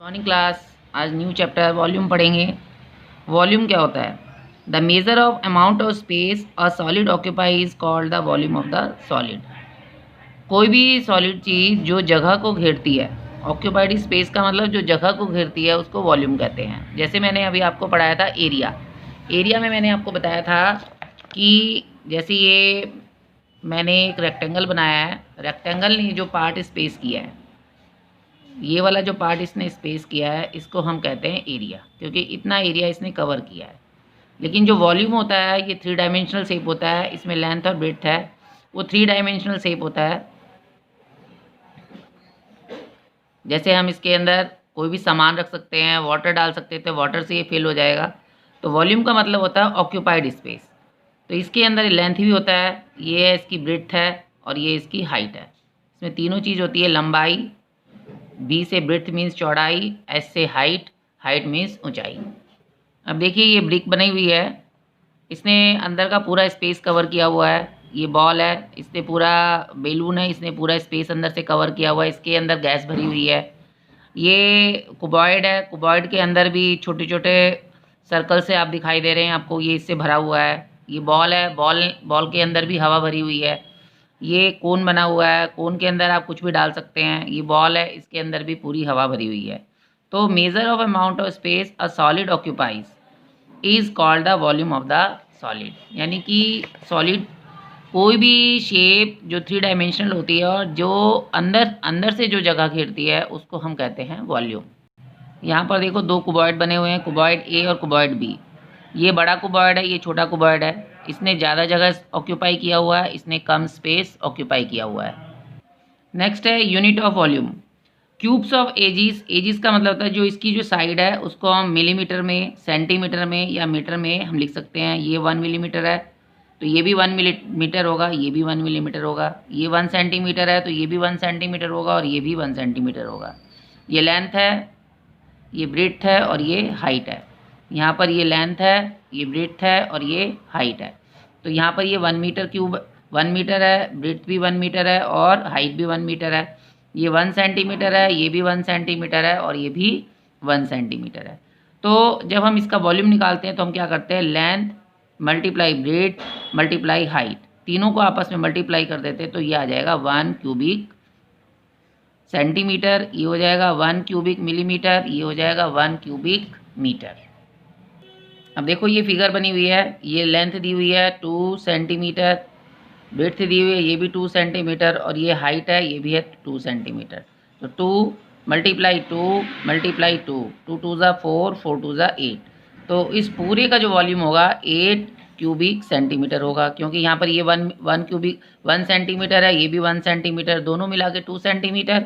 Morning class. आज new chapter volume पढ़ेंगे। Volume क्या होता है? The measure of amount of space a solid occupy is called the volume of the solid. कोई भी solid चीज़ जो जगह को घेरती है, ऑक्यूपाइड स्पेस का मतलब जो जगह को घेरती है उसको वॉल्यूम कहते हैं। जैसे मैंने अभी आपको पढ़ाया था एरिया। एरिया में मैंने आपको बताया था कि जैसे ये मैंने एक रेक्टेंगल बनाया है, रेक्टेंगल ने जो पार्ट स्पेस किया है, ये वाला जो पार्ट इसने स्पेस किया है, इसको हम कहते हैं एरिया, क्योंकि इतना एरिया इसने कवर किया है। लेकिन जो वॉल्यूम होता है ये 3 डायमेंशनल शेप होता है, इसमें लेंथ और ब्रेड्थ है, वो 3 डायमेंशनल शेप होता है। जैसे हम इसके अंदर कोई भी सामान रख सकते हैं, वाटर डाल सकते हैं, तो वाटर से ये फिल हो जाएगा। तो वॉल्यूम का मतलब होता है ऑक्यूपाइड स्पेस। तो इसके अंदर लेंथ भी होता है, ये है इसकी ब्रेड्थ है और ये इसकी हाइट है। इसमें तीनों चीज़ होती है, लंबाई, बी से ब्रेड्थ मीन्स चौड़ाई, एस से हाइट, हाइट मीन्स ऊंचाई। अब देखिए ये ब्रिक बनी हुई है, इसने अंदर का पूरा स्पेस कवर किया हुआ है। ये बॉल है, इसने पूरा बेलून है, इसने पूरा स्पेस अंदर से कवर किया हुआ है, इसके अंदर गैस भरी हुई है। ये कुबॉइड है, कुबॉइड के अंदर भी छोटे छोटे सर्कल से आप दिखाई दे रहे हैं आपको, ये इससे भरा हुआ है। ये बॉल है, बॉल बॉल के अंदर भी हवा भरी हुई है। ये कोन बना हुआ है, कोन के अंदर आप कुछ भी डाल सकते हैं। ये बॉल है, इसके अंदर भी पूरी हवा भरी हुई है। तो measure of amount of space a solid occupies is called the volume of the solid. यानी कि सॉलिड कोई भी शेप जो 3 डायमेंशनल होती है और जो अंदर अंदर से जो जगह घेरती है उसको हम कहते हैं वॉल्यूम। यहाँ पर देखो 2 कुबॉइड बने हुए हैं, कुबॉइड ए और कुबॉइड बी। ये बड़ा कुबॉइड है, ये छोटा कुबॉइड है। इसने ज़्यादा जगह ऑक्यूपाई किया हुआ है, इसने कम स्पेस ऑक्यूपाई किया हुआ है। नेक्स्ट है unit of volume, cubes of edges. Edges का मतलब होता है जो इसकी जो साइड है उसको हम मिलीमीटर में, सेंटीमीटर में या मीटर में हम लिख सकते हैं। ये 1 मिलीमीटर है तो ये भी 1 मिलीमीटर होगा, ये भी 1 मिलीमीटर होगा। ये 1 सेंटीमीटर है तो ये भी 1 सेंटीमीटर होगा और ये भी 1 सेंटीमीटर होगा। ये लेंथ है, ये ब्रेड्थ है और ये हाइट है। यहाँ पर ये लेंथ है, ये ब्रेड्थ है और ये हाइट है। तो यहाँ पर ये 1 मीटर क्यूब 1 मीटर है, ब्रेड्थ भी 1 मीटर है और हाइट भी 1 मीटर है। ये 1 सेंटीमीटर है, ये भी 1 सेंटीमीटर है और ये भी 1 सेंटीमीटर है। तो जब हम इसका वॉल्यूम निकालते हैं तो हम क्या करते हैं, length multiply breadth multiply height, तीनों को आपस में मल्टीप्लाई कर देते हैं तो ये आ जाएगा 1 क्यूबिक सेंटीमीटर, ये हो जाएगा 1 क्यूबिक मिलीमीटर, ये हो जाएगा 1 क्यूबिक मीटर। अब देखो ये फिगर बनी हुई है, ये लेंथ दी हुई है 2 सेंटीमीटर, ब्रेड्थ दी हुई है ये भी 2 सेंटीमीटर और ये हाइट है ये भी है 2 सेंटीमीटर। तो 2 मल्टीप्लाई 2 मल्टीप्लाई 2, 2 2 ज़ा 4, 4 2 ज़ा 8। तो इस पूरे का जो वॉल्यूम होगा 8 क्यूबिक सेंटीमीटर होगा, क्योंकि यहाँ पर ये 1 क्यूबिक 1 सेंटीमीटर है, ये भी 1 सेंटीमीटर, दोनों मिला के 2 सेंटीमीटर।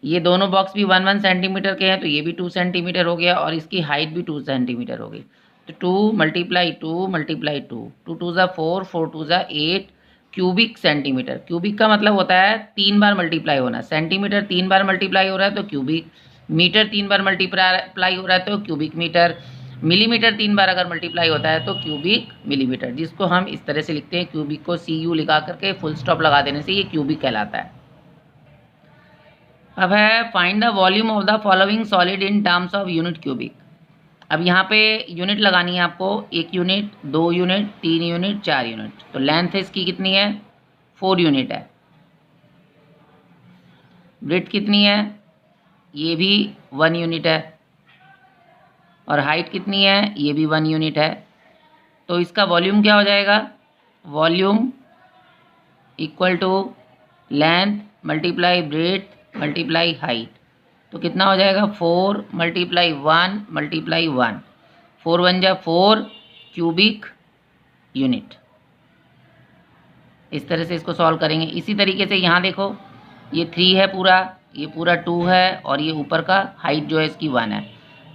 ये दोनों बॉक्स भी 1 सेंटीमीटर के हैं तो ये भी 2 सेंटीमीटर हो गया और इसकी हाइट भी 2 सेंटीमीटर हो गई। तो 2 मल्टीप्लाई 2 मल्टीप्लाई 2, 2 2 ज़ा 4, 4 2 ज़ा 8 क्यूबिक सेंटीमीटर। क्यूबिक का मतलब होता है 3 बार मल्टीप्लाई होना, सेंटीमीटर 3 बार मल्टीप्लाई हो रहा है तो क्यूबिक, मीटर 3 बार मल्टीप्लाई हो रहा है तो क्यूबिक मीटर, मिलीमीटर 3 बार अगर मल्टीप्लाई होता है तो क्यूबिक मिलीमीटर, जिसको हम इस तरह से लिखते हैं, क्यूबिक को CU लगा करके फुल स्टॉप लगा देने से ये क्यूबिक कहलाता है। अब है find the volume of the following solid in terms of unit cubic. अब यहाँ पे यूनिट लगानी है आपको, 1 यूनिट, 2 यूनिट, 3 यूनिट, 4 यूनिट। तो लेंथ इसकी कितनी है, 4 यूनिट है। ब्रेड्थ कितनी है, ये भी 1 यूनिट है। और हाइट कितनी है, ये भी 1 यूनिट है। तो इसका वॉल्यूम क्या हो जाएगा, volume equal to length multiply breadth multiply height. तो कितना हो जाएगा, 4 मल्टीप्लाई 1 मल्टीप्लाई 1, 4 1 जा 4 क्यूबिक यूनिट। इस तरह से इसको सॉल्व करेंगे। इसी तरीके से यहाँ देखो ये 3 है पूरा, ये पूरा 2 है और ये ऊपर का हाइट जो है इसकी 1 है।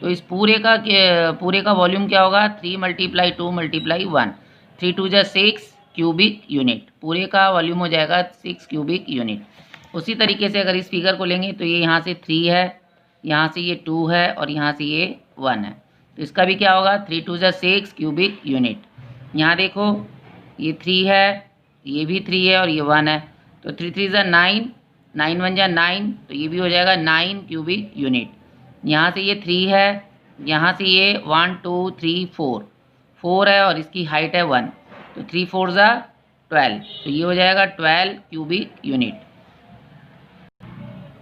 तो इस पूरे का वॉल्यूम क्या होगा, 3 मल्टीप्लाई 2 मल्टीप्लाई 1, 3 2 जा 6 क्यूबिक यूनिट। पूरे का वॉल्यूम हो जाएगा 6 क्यूबिक यूनिट। उसी तरीके से अगर इस फिगर को लेंगे तो ये यहाँ से 3 है, यहाँ से ये 2 है और यहाँ से ये 1 है। तो इसका भी क्या होगा, 3 2 जा 6 क्यूबिक यूनिट। यहाँ देखो ये 3 है, ये भी 3 है और ये 1 है। तो 3 3 जा 9, 9 1 जा 9, तो ये भी हो जाएगा 9 क्यूबिक यूनिट। यहाँ से ये 3 है, यहाँ से ये 1 2 3 4 4 है और इसकी हाइट है 1, तो 3 4 ज़ा 12, तो ये हो जाएगा 12 क्यूबिक यूनिट।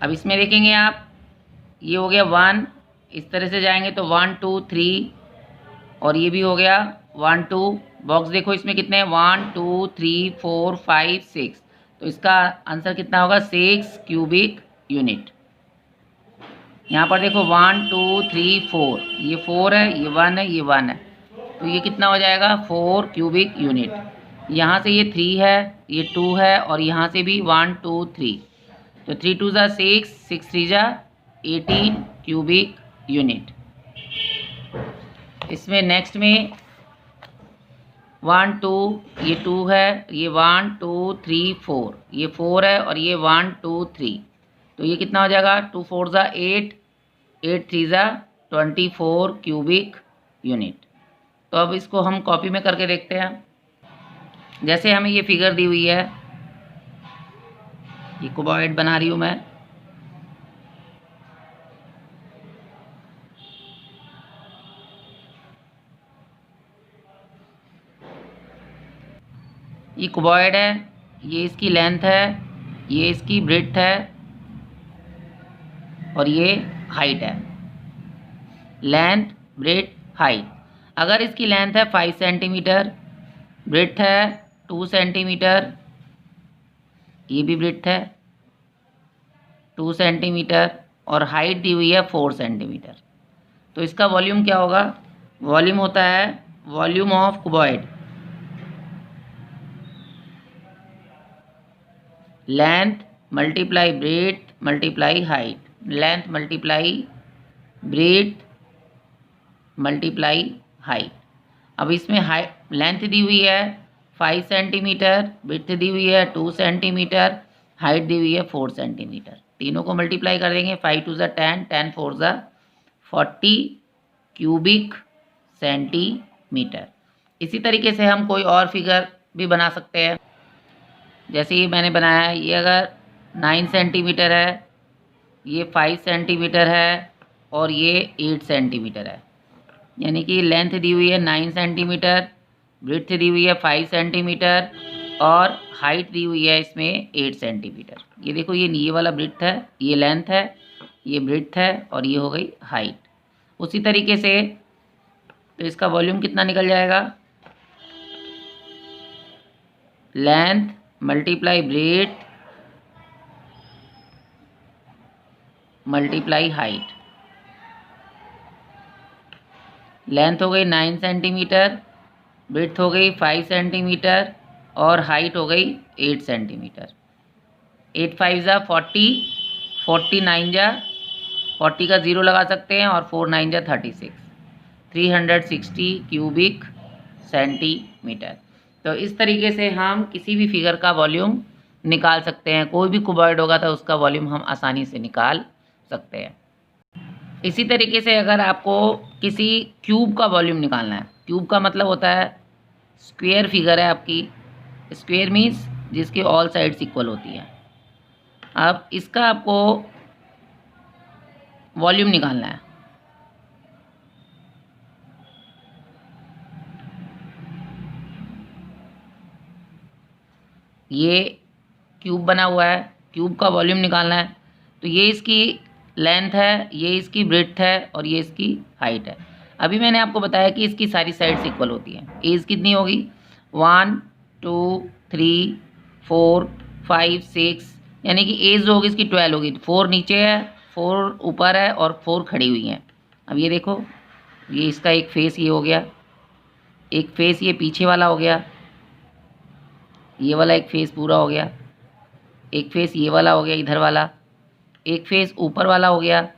अब इसमें देखेंगे आप, ये हो गया 1, इस तरह से जाएंगे तो 1 2 3, और ये भी हो गया 1 2, बॉक्स देखो इसमें कितने हैं 1 2 3 4 5 6, तो इसका आंसर कितना होगा 6 क्यूबिक यूनिट। यहाँ पर देखो 1 2 3 4, ये 4 है, ये 1 है, ये 1 है, तो ये कितना हो जाएगा 4 क्यूबिक यूनिट। यहाँ से ये 3 है, ये 2 है, और यहाँ से भी 1 2 3, तो 3 2 ज़ा 6, 6 3 ज़ा 18 क्यूबिक यूनिट। इसमें नेक्स्ट में 1 2, ये 2 है, ये 1 2 3 4, ये 4 है, और ये 1 2 3, तो ये कितना हो जाएगा 2 4 ज़ा 8, 8 3 ज़ा 24 क्यूबिक यूनिट। तो अब इसको हम कॉपी में करके देखते हैं। जैसे हमें ये फिगर दी हुई है, ये क्यूबॉइड बना रही हूँ मैं। ये क्यूबॉइड है, ये इसकी लेंथ है, ये इसकी ब्रेड्थ है, और ये हाइट है। Length, breadth, height. अगर इसकी लेंथ है 5 सेंटीमीटर, ब्रेड्थ है 2 सेंटीमीटर, ये भी ब्रेड्थ है 2 सेंटीमीटर, और हाइट दी हुई है 4 सेंटीमीटर, तो इसका वॉल्यूम क्या होगा? वॉल्यूम होता है volume of cuboid, length multiply breadth multiply height, length multiply breadth multiply height. अब इसमें हाइट लेंथ दी हुई है 5 सेंटीमीटर, ब्रेड्थ दी हुई है 2 सेंटीमीटर, हाइट दी हुई है 4 सेंटीमीटर। तीनों को मल्टीप्लाई कर देंगे, 5 2 ज़ा 10, 10 4 ज़ा 40 क्यूबिक सेंटीमीटर। इसी तरीके से हम कोई और फिगर भी बना सकते हैं। जैसे ये मैंने बनाया है, ये अगर 9 सेंटीमीटर है, ये 5 सेंटीमीटर है, और ये 8 सेंटीमीटर है, यानी कि लेंथ दी हुई है 9 सेंटीमीटर, ब्रेड्थ दी हुई है 5 सेंटीमीटर, और हाइट दी हुई है इसमें 8 सेंटीमीटर। ये देखो, ये वाला ब्रेड्थ है, ये लेंथ है, ये ब्रेड्थ है, और ये हो गई हाइट। उसी तरीके से तो इसका वॉल्यूम कितना निकल जाएगा? Length multiply breadth multiply height. Length हो गई 9 सेंटीमीटर, ब्रेड्थ हो गई 5 सेंटीमीटर, और हाइट हो गई 8 सेंटीमीटर। 8 5 ज़ा 40, 40 9 ज़ा 40 का 0 लगा सकते हैं, और 4 9 ज़ा 36, 360 क्यूबिक सेंटीमीटर। तो इस तरीके से हम किसी भी फिगर का वॉल्यूम निकाल सकते हैं। कोई भी क्यूबॉइड होगा तो उसका वॉल्यूम हम आसानी से निकाल सकते हैं। इसी तरीके से अगर आपको किसी क्यूब का वॉल्यूम निकालना है, क्यूब का मतलब होता है स्क्वायर फिगर है आपकी, स्क्वायर मीन्स जिसकी ऑल साइड्स इक्वल होती हैं। अब इसका आपको वॉल्यूम निकालना है। ये क्यूब बना हुआ है, क्यूब का वॉल्यूम निकालना है, तो ये इसकी लेंथ है, ये इसकी ब्रेड्थ है, और ये इसकी हाइट है। अभी मैंने आपको बताया कि इसकी सारी साइड्स इक्वल होती हैं। एज कितनी होगी? 1 2 3 4 5 6, यानी कि एज जो होगी इसकी 12 होगी। 4 नीचे है, 4 ऊपर है, और 4 खड़ी हुई हैं। अब ये देखो, ये इसका एक फेस ये हो गया, एक फेस ये पीछे वाला हो गया, ये वाला एक फेस पूरा हो गया, एक फेस ये वाला हो गया इधर वाला, एक फेस ऊपर वाला हो गया,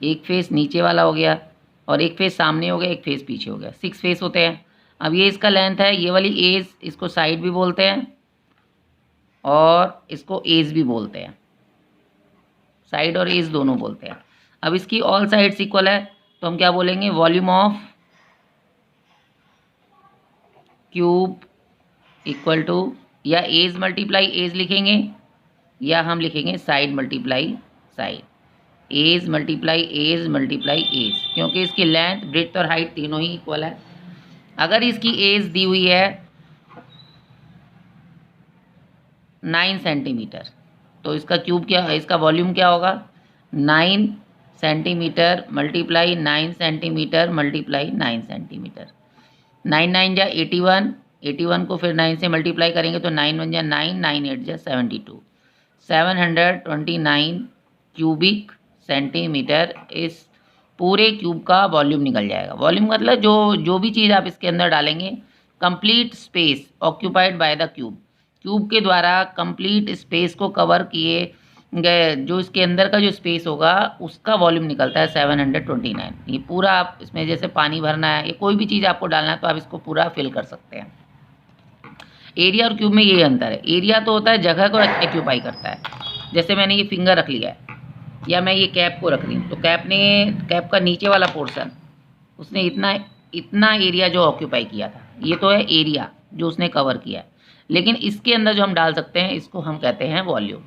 एक फेस नीचे वाला हो गया, और एक फेस सामने हो गया, एक फेस पीछे हो गया। 6 फेस होते हैं। अब ये इसका लेंथ है, ये वाली एज, इसको साइड भी बोलते हैं और इसको एज भी बोलते हैं, साइड और एज दोनों बोलते हैं। अब इसकी ऑल साइड्स इक्वल है, तो हम क्या बोलेंगे? Volume of cube equal to, या एज मल्टीप्लाई एज लिखेंगे, या हम लिखेंगे side multiply side. Edge multiply edge, क्योंकि इसकी लेंथ, ब्रेड्थ और हाइट तीनों ही इक्वल है। अगर इसकी एज दी हुई है 9 सेंटीमीटर, तो इसका क्यूब क्या, इसका वॉल्यूम क्या होगा, 9 centimetre multiply 9 centimetre multiply 9 centimetre. 9 9 जा 81, 81 को फिर 9 से मल्टीप्लाई करेंगे तो 9 1 जा 9, 9 8 जा 72, 729 क्यूबिक सेंटीमीटर इस पूरे क्यूब का वॉल्यूम निकल जाएगा। वॉल्यूम मतलब जो भी चीज़ आप इसके अंदर डालेंगे, complete space occupied by the cube, cube के द्वारा कंप्लीट स्पेस को कवर किए गए जो इसके अंदर का जो स्पेस होगा उसका वॉल्यूम निकलता है 729। ये पूरा आप इसमें जैसे पानी भरना है या कोई भी चीज़ आपको डालना है तो आप इसको पूरा फिल कर सकते हैं। एरिया और क्यूब में ये अंतर है, एरिया तो होता है जगह को एक्यूपाई करता है। जैसे मैंने ये फिंगर रख लिया है या मैं ये कैप को रख रही हूँ, तो कैप का नीचे वाला पोर्शन उसने इतना एरिया जो ऑक्यूपाई किया था, ये तो है एरिया जो उसने कवर किया है। लेकिन इसके अंदर जो हम डाल सकते हैं इसको हम कहते हैं वॉल्यूम।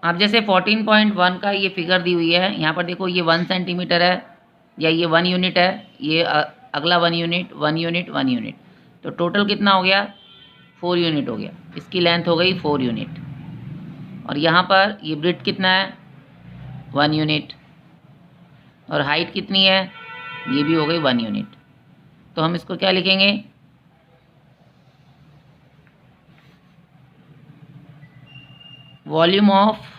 अब जैसे 14.1 का ये फिगर दी हुई है, यहाँ पर देखो ये 1 सेंटीमीटर है या ये 1 यूनिट है, ये अगला 1 यूनिट 1 यूनिट 1 यूनिट, तो टोटल कितना हो गया, 4 यूनिट हो गया। इसकी लेंथ हो गई 4 यूनिट। और यहाँ पर ये ब्रेड्थ कितना है, 1 यूनिट, और हाइट कितनी है, ये भी हो गई 1 यूनिट। तो हम इसको क्या लिखेंगे, वॉल्यूम ऑफ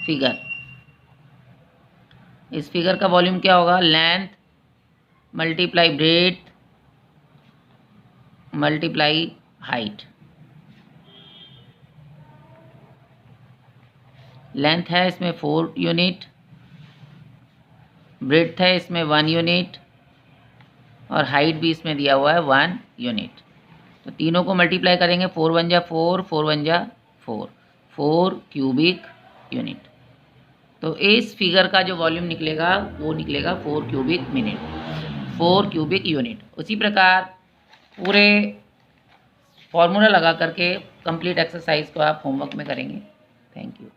फिगर। इस फिगर का वॉल्यूम क्या होगा, length multiply breadth multiply height. Length है इसमें 4 यूनिट, ब्रेड्थ है इसमें 1 यूनिट, और हाइट भी इसमें दिया हुआ है 1 यूनिट। तो तीनों को मल्टीप्लाई करेंगे, 4 1 जा 4, 4 1 जा 4, 4 क्यूबिक यूनिट। तो इस फिगर का जो वॉल्यूम निकलेगा वो निकलेगा 4 क्यूबिक मिनट, 4 क्यूबिक यूनिट। उसी प्रकार पूरे फॉर्मूला लगा करके कंप्लीट एक्सरसाइज को आप होमवर्क में करेंगे। Thank you.